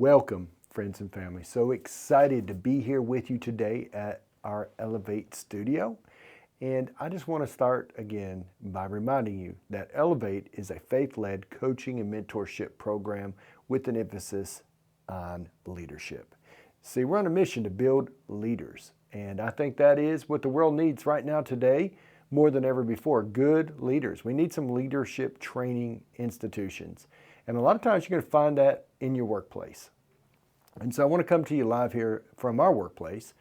Welcome, friends and family. So excited to be here with you today at our Elevate studio. And I just want to start again by reminding you that Elevate is a faith-led coaching and mentorship program with an emphasis on leadership. See, we're on a mission to build leaders. And I think that is what the world needs right now today, more than ever before, good leaders. We need some leadership training institutions. And a lot of times you're going to find that in your workplace. And so I want to come to you live here from our workplace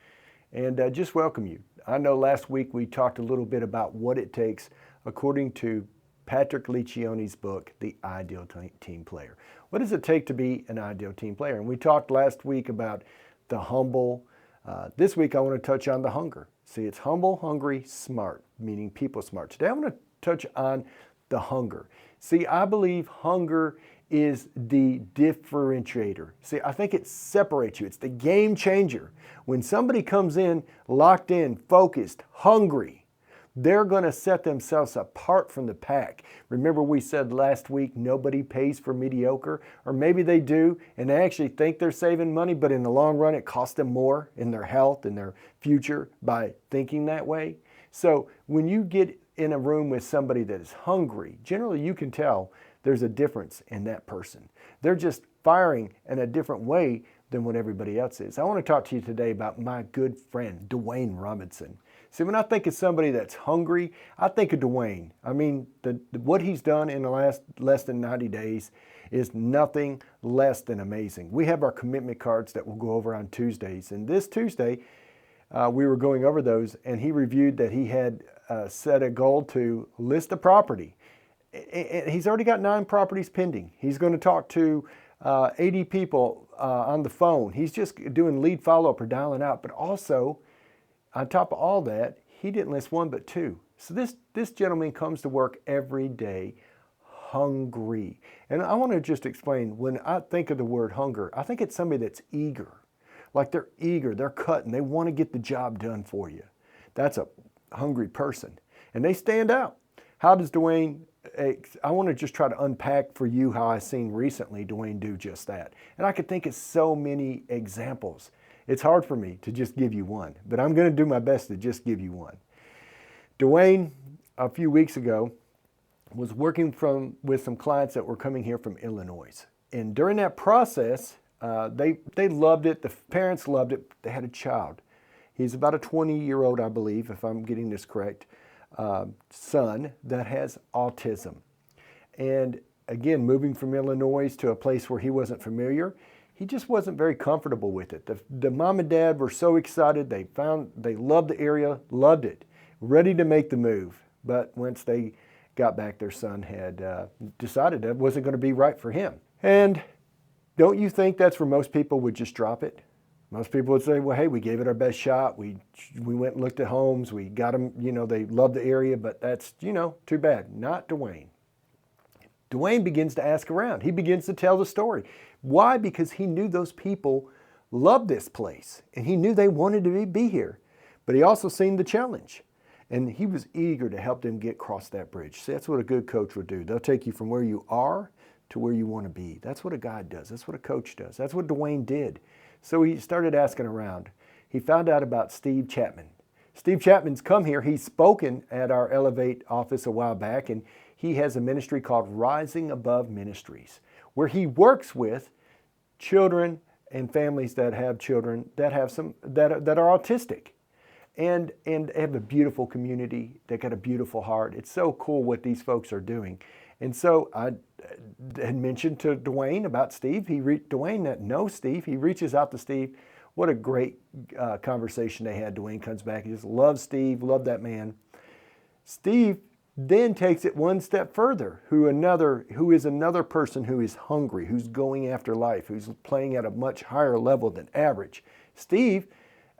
and just welcome you. I know last week we talked a little bit about what it takes according to Patrick Lencioni's book, The Ideal Team Player. What does it take to be an ideal team player? And we talked last week about the humble. This week I want to touch on the hunger. See, it's humble, hungry, smart, meaning people smart. Today I want to touch on the hunger. See, I believe hunger is the differentiator. See, I think it separates you. It's the game changer. When somebody comes in, locked in, focused, hungry, they're going to set themselves apart from the pack. Remember we said last week, nobody pays for mediocre, or maybe they do, and they actually think they're saving money, but in the long run, it costs them more in their health and their future by thinking that way. So when you get in a room with somebody that is hungry, generally you can tell there's a difference in that person. They're just firing in a different way than what everybody else is. I want to talk to you today about my good friend, Dwayne Robinson. See, when I think of somebody that's hungry, I think of Dwayne. I mean, what he's done in the last less than 90 days is nothing less than amazing. We have our commitment cards that we'll go over on Tuesdays. And this Tuesday, we were going over those, and he reviewed that he had set a goal to list a property. He's already got 9 properties pending. He's going to talk to 80 people on the phone. He's just doing lead follow-up or dialing out. But also, on top of all that, he didn't list 1 but 2. So this gentleman comes to work every day hungry. And I want to just explain, when I think of the word hunger, I think it's somebody that's eager. Like they're eager, they're cutting, they want to get the job done for you. That's a hungry person. And they stand out. How does Dwayne, I want to just try to unpack for you how I've seen recently Dwayne do just that. And I could think of so many examples. It's hard for me to just give you one, but I'm going to do my best to just give you one. Dwayne, a few weeks ago, was working with some clients that were coming here from Illinois. And during that process, they loved it. The parents loved it. They had a child. He's about a 20-year-old, I believe, if I'm getting this correct, son that has autism. And again, moving from Illinois to a place where he wasn't familiar, he just wasn't very comfortable with it. The mom and dad were so excited. They loved the area, loved it, ready to make the move. But once they got back, their son had decided that wasn't going to be right for him. And don't you think that's where most people would just drop it? Most people would say, well, hey, we gave it our best shot. We went and looked at homes. We got them, they love the area, but that's, too bad. Not Dwayne. Dwayne begins to ask around. He begins to tell the story. Why? Because he knew those people loved this place, and he knew they wanted to be here. But he also seen the challenge, and he was eager to help them get across that bridge. See, that's what a good coach would do. They'll take you from where you are to where you want to be. That's what a guide does. That's what a coach does. That's what Dwayne did. So he started asking around. He found out about Steve Chapman. Steve Chapman's come here. He's spoken at our Elevate office a while back, and he has a ministry called Rising Above Ministries, where he works with children and families that have children that have that are autistic, and have a beautiful community. They got a beautiful heart. It's so cool what these folks are doing. And so I had mentioned to Dwayne about Steve. Dwayne that knows Steve. He reaches out to Steve. What a great conversation they had. Dwayne comes back. He just loves Steve, loved that man. Steve then takes it one step further, who is another person who is hungry, who's going after life, who's playing at a much higher level than average. Steve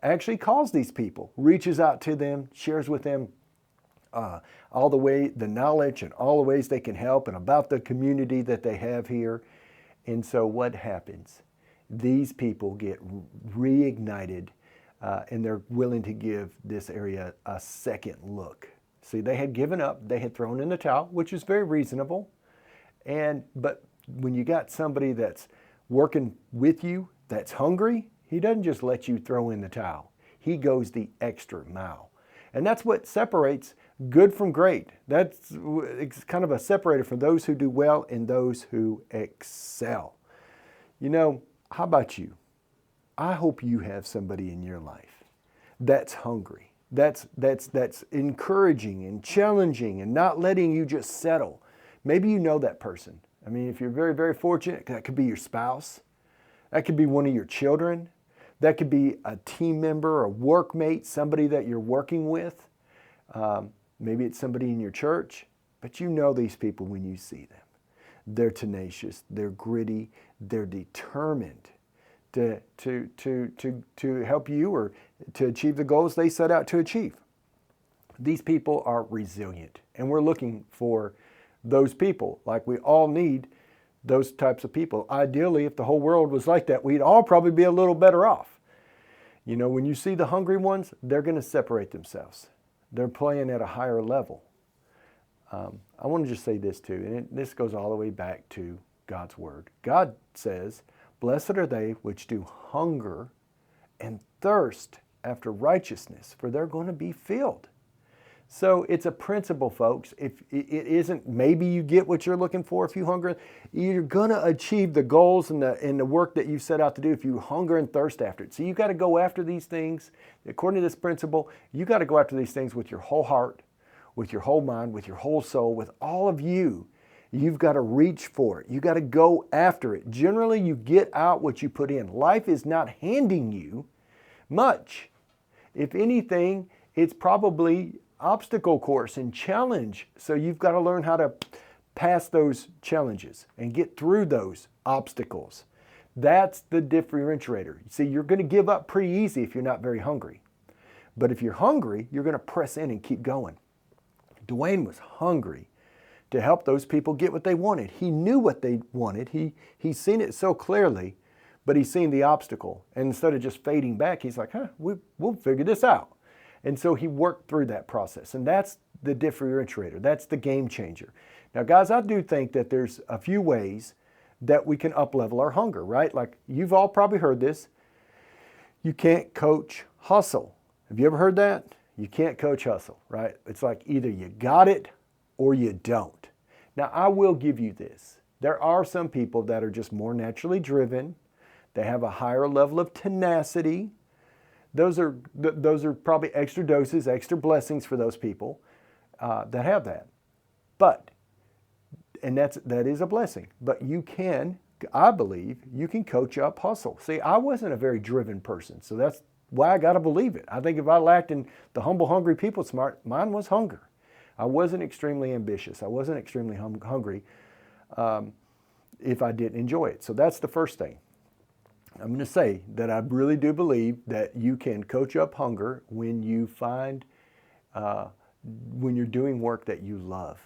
actually calls these people, reaches out to them, shares with them all the knowledge and all the ways they can help and about the community that they have here. And so what happens? These people get reignited and they're willing to give this area a second look. See, they had given up, they had thrown in the towel, which is very reasonable. But when you got somebody that's working with you that's hungry, he doesn't just let you throw in the towel. He goes the extra mile. And that's what separates good from great. It's kind of a separator for those who do well and those who excel. You know, how about you? I hope you have somebody in your life that's hungry, that's encouraging and challenging and not letting you just settle. Maybe you know that person. I mean, if you're very, very fortunate, that could be your spouse. That could be one of your children. That could be a team member, a workmate, somebody that you're working with. Maybe it's somebody in your church, but you know these people when you see them. They're tenacious, they're gritty, they're determined to help you or to achieve the goals they set out to achieve. These people are resilient, and we're looking for those people. Like, we all need those types of people. Ideally, if the whole world was like that, we'd all probably be a little better off. You know, when you see the hungry ones, they're going to separate themselves. They're playing at a higher level. I want to just say this too, and this goes all the way back to God's Word. God says, "Blessed are they which do hunger and thirst after righteousness, for they're going to be filled." So it's a principle, folks. If it isn't, maybe you get what you're looking for if you hunger. You're going to achieve the goals and the work that you set out to do if you hunger and thirst after it. So you've got to go after these things. According to this principle, you got to go after these things with your whole heart, with your whole mind, with your whole soul, with all of you. You've got to reach for it. You got to go after it. Generally, you get out what you put in. Life is not handing you much. If anything, it's probably obstacle course and challenge. So you've got to learn how to pass those challenges and get through those obstacles. That's the differentiator. See, you're going to give up pretty easy if you're not very hungry. But if you're hungry, you're going to press in and keep going. Dwayne was hungry to help those people get what they wanted. He knew what they wanted. He's seen it so clearly, but he's seen the obstacle. And instead of just fading back, he's like, we'll figure this out. And so he worked through that process. And that's the differentiator. That's the game changer. Now, guys, I do think that there's a few ways that we can up-level our hunger, right? Like, you've all probably heard this. You can't coach hustle. Have you ever heard that? You can't coach hustle, right? It's like either you got it or you don't. Now, I will give you this. There are some people that are just more naturally driven. They have a higher level of tenacity. Those are probably extra doses, extra blessings for those people that have that. And that is a blessing. But you can, I believe, you can coach up hustle. See, I wasn't a very driven person, so that's why I got to believe it. I think if I lacked in the humble, hungry, people smart, mine was hunger. I wasn't extremely ambitious. I wasn't extremely hungry if I didn't enjoy it. So that's the first thing. I'm going to say that I really do believe that you can coach up hunger when you find, when you're doing work that you love.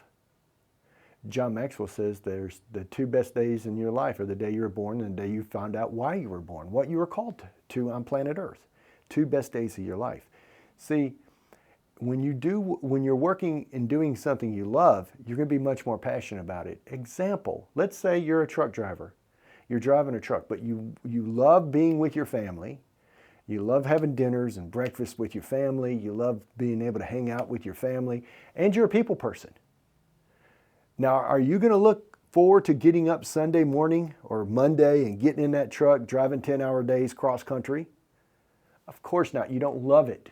John Maxwell says there's the two best days in your life are the day you were born and the day you found out why you were born, what you were called to on planet Earth. Two best days of your life. See, when you're working and doing something you love, you're going to be much more passionate about it. Example, let's say you're a truck driver. You're driving a truck, but you love being with your family. You love having dinners and breakfast with your family. You love being able to hang out with your family. And you're a people person. Now, are you going to look forward to getting up Sunday morning or Monday and getting in that truck, driving 10-hour days cross country? Of course not. You don't love it.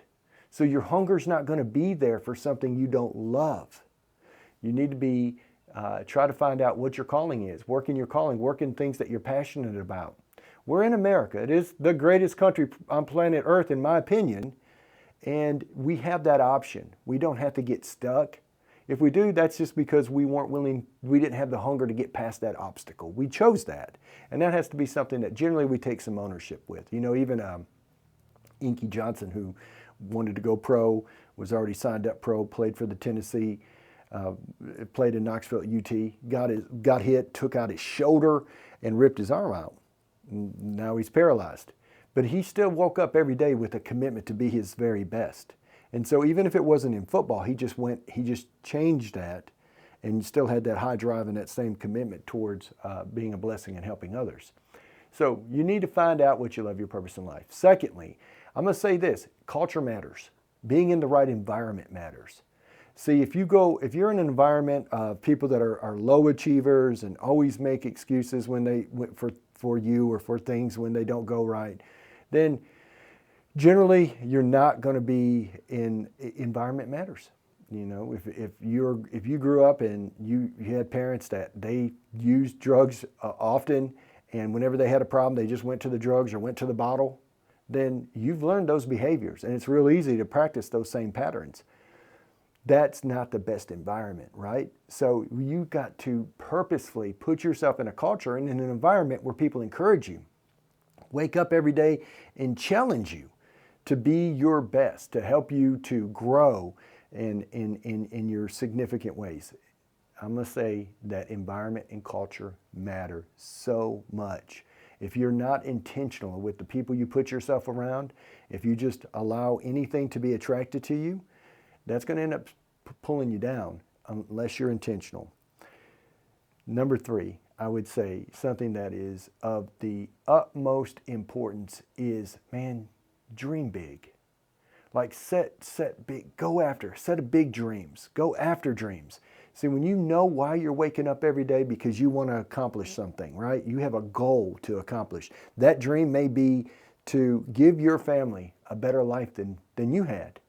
So your hunger's not going to be there for something you don't love. You need to be try to find out what your calling is. Working your calling, working things that you're passionate about. We're in America. It is the greatest country on planet Earth, in my opinion, and we have that option. We don't have to get stuck. If we do, that's just because we weren't willing, we didn't have the hunger to get past that obstacle. We chose that, and that has to be something that generally we take some ownership with. You know, even 𝐡𝐮𝐧𝐠𝐞𝐫 Johnson, who wanted to go pro, was already signed up pro, played for the Tennessee, played in Knoxville at UT, got hit, took out his shoulder, and ripped his arm out. Now he's paralyzed. But he still woke up every day with a commitment to be his very best. And so even if it wasn't in football, he just changed that and still had that high drive and that same commitment towards being a blessing and helping others. So you need to find out what you love, your purpose in life. Secondly, I'm going to say this, culture matters. Being in the right environment matters. See, if you're in an environment of people that are low achievers and always make excuses when for you or for things when they don't go right, then generally you're not going to be in environment matters. You know, if you grew up and you had parents that they used drugs often, and whenever they had a problem they just went to the drugs or went to the bottle, then you've learned those behaviors, and it's real easy to practice those same patterns. That's not the best environment, right? So you've got to purposefully put yourself in a culture and in an environment where people encourage you, wake up every day and challenge you to be your best, to help you to grow in your significant ways. I'm going to say that environment and culture matter so much. If you're not intentional with the people you put yourself around, if you just allow anything to be attracted to you, that's going to end up pulling you down unless you're intentional. Number 3, I would say something that is of the utmost importance is, man, dream big. Like set big, go after, set a big dreams, go after dreams. See, when you know why you're waking up every day, because you want to accomplish something, right? You have a goal to accomplish. That dream may be to give your family a better life than you had.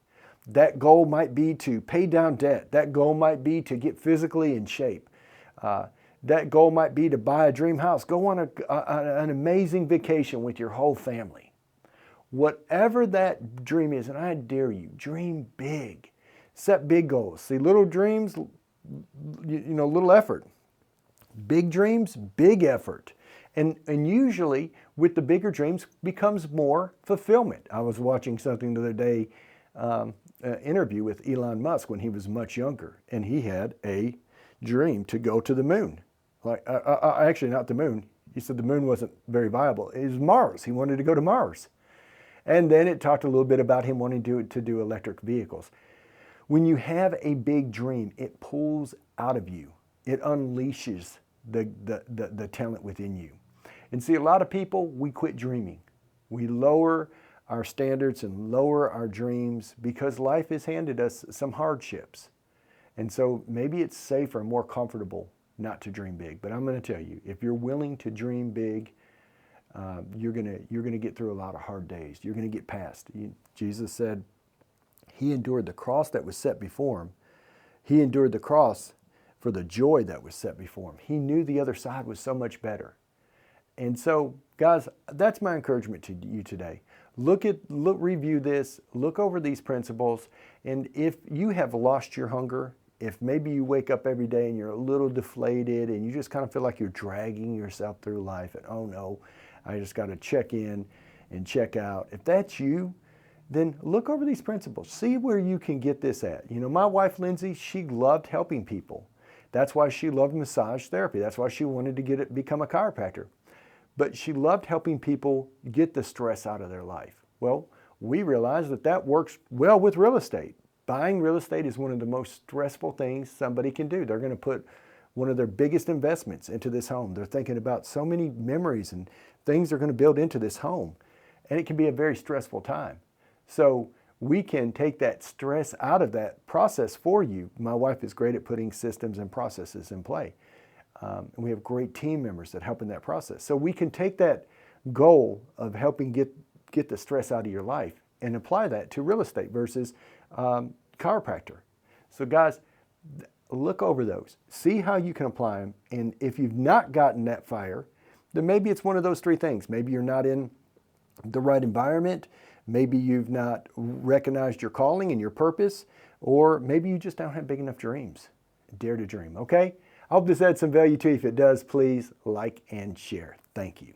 That goal might be to pay down debt. That goal might be to get physically in shape. That goal might be to buy a dream house. Go on an amazing vacation with your whole family. Whatever that dream is, and I dare you, dream big. Set big goals. See, little dreams, little effort. Big dreams, big effort. And usually with the bigger dreams becomes more fulfillment. I was watching something the other day, interview with Elon Musk when he was much younger, and he had a dream to go to the moon. Actually, not the moon. He said the moon wasn't very viable. It was Mars. He wanted to go to Mars. And then it talked a little bit about him wanting to do electric vehicles. When you have a big dream, it pulls out of you. It unleashes the talent within you. And see, a lot of people, we quit dreaming. We lower our standards and lower our dreams because life has handed us some hardships. And so maybe it's safer and more comfortable not to dream big. But I'm going to tell you, if you're willing to dream big, you're gonna get through a lot of hard days. You're going to get past. Jesus said he endured the cross that was set before him. He endured the cross for the joy that was set before him. He knew the other side was so much better. And so, guys, that's my encouragement to you today. Review this, look over these principles, and if you have lost your hunger, if maybe you wake up every day and you're a little deflated and you just kind of feel like you're dragging yourself through life and, oh no, I just got to check in and check out. If that's you, then look over these principles. See where you can get this at. You know, my wife, Lindsay, she loved helping people. That's why she loved massage therapy. That's why she wanted to become a chiropractor. But she loved helping people get the stress out of their life. Well, we realized that works well with real estate. Buying real estate is one of the most stressful things somebody can do. They're going to put one of their biggest investments into this home. They're thinking about so many memories and things they're going to build into this home. And it can be a very stressful time. So we can take that stress out of that process for you. My wife is great at putting systems and processes in play. And we have great team members that help in that process. So we can take that goal of helping get the stress out of your life and apply that to real estate versus chiropractor. So guys, look over those. See how you can apply them. And if you've not gotten that fire, then maybe it's one of those 3 things. Maybe you're not in the right environment. Maybe you've not recognized your calling and your purpose. Or maybe you just don't have big enough dreams. Dare to dream, okay? I hope this adds some value to you. If it does, please like and share. Thank you.